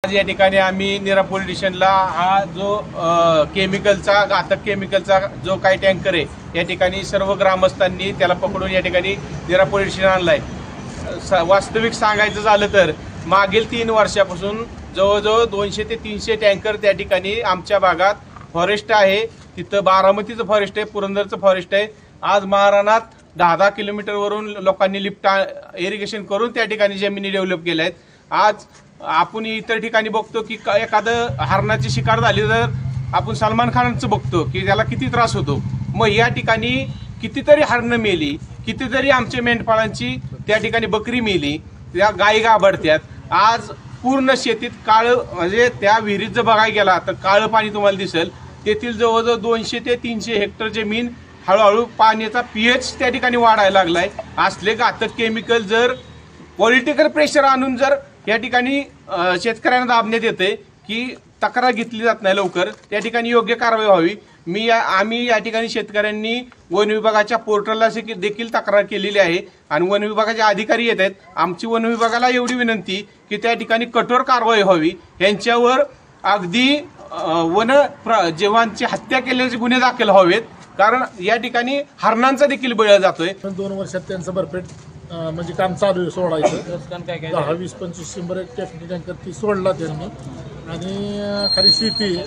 आज या ठिकाणी आम्ही नीरा पोलीस स्टेशनला हा जो केमिकलचा घातक केमिकलचा जो काही टँकर आहे या ठिकाणी सर्व ग्रामस्थांनी त्याला पकडून या ठिकाणी नीरा पोलीस स्टेशन आणलाय। वास्तविक सांगायचं झालं तर मागील 3 वर्षापासून जवळजवळ 200 ते 300 टँकर त्या ठिकाणी आमच्या भागात फॉरेस्ट आहे, तिथं बारामतीचं फॉरेस्ट आहे, पुरंदरचं फॉरेस्ट आहे। आज महाराणात 10-10 किलोमीटरवरून लोकांनी लिफ्ट इरिगेशन करून त्या ठिकाणी जमिनी डेव्हलप केल्या आहेत। आज आपण इतर ठिकाणी बघतो की एखादं हरणाची शिकार झाली तर आपण सलमान खानचं बघतो की त्याला किती त्रास होतो। मग या ठिकाणी कितीतरी हरणं मेली, कितीतरी आमच्या मेंढपाळांची त्या ठिकाणी बकरी मेली, त्या गायी गाभडत्यात। आज पूर्ण शेतीत काळं म्हणजे त्या विहिरीत जर बघायला गेला तर काळं पाणी तुम्हाला दिसेल। तेथील जवळजवळ 200 ते 300 हेक्टर जमीन हळूहळू पाण्याचा पीएच त्या ठिकाणी वाढायला लागलाय। असले घातक केमिकल जर पॉलिटिकल प्रेशर आणून जर या ठिकाणी शेतकऱ्यांना दाबण्यात येते की तक्रार घेतली जात नाही लवकर, त्या ठिकाणी योग्य कारवाई व्हावी। आम्ही या ठिकाणी शेतकऱ्यांनी वन विभागाच्या पोर्टलला देखील तक्रार केलेली आहे आणि वन विभागाचे अधिकारी येत आहेत। आमची वन विभागाला एवढी विनंती की त्या ठिकाणी कठोर कारवाई व्हावी, यांच्यावर अगदी जीवांची हत्या केल्याचे गुन्हे दाखल व्हावेत, कारण या ठिकाणी हरणांचा देखील बळी जातोय। 2 वर्षात त्यांचं भरपेट म्हणजे काम चालू आहे सोडायचं। 10, 20, 25, 100 टँकर ती सोडला त्यांनी आणि खाली शेती आहे।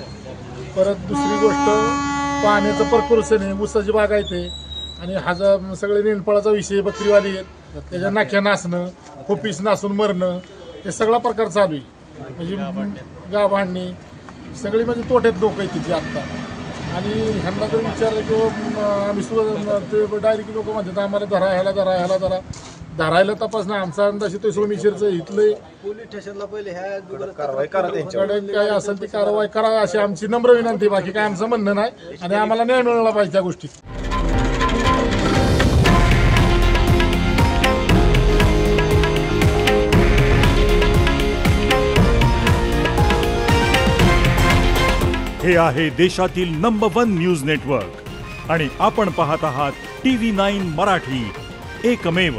परत दुसरी गोष्ट पाण्याचं प्रकर्षण आहे, ऊसाची बाग आहे ते आणि सगळे मेंढपाळाचा विषय, बकरीवाली आहेत त्याच्या नाख्या नासणं, खोपीस नासून मरणं, हे सगळा प्रकार चालू आहे। म्हणजे गाव भांडणी सगळी म्हणजे तोट्यात लोक आहेत तिथे आत्ता। आणि ह्यांना जर विचारलं किंवा आम्ही सुद्धा ते डायरेक्ट लोक म्हणतात आम्हाला ह्याला धरायला तपास नाही। आमचा अंदाज येतोय सोमेश्वरचं इथलं पोलीस स्टेशनला पहिले काय असेल ती कारवाई करा अशी आमची नम्र विनंती, बाकी काय आमचं म्हणणं नाही आणि आम्हाला न्याय मिळाला पाहिजे त्या गोष्टीत। हे आहे देशातील नंबर 1 न्यूज नेटवर्क आणि आपण पाहत आहात TV9 मराठी, एकमेव।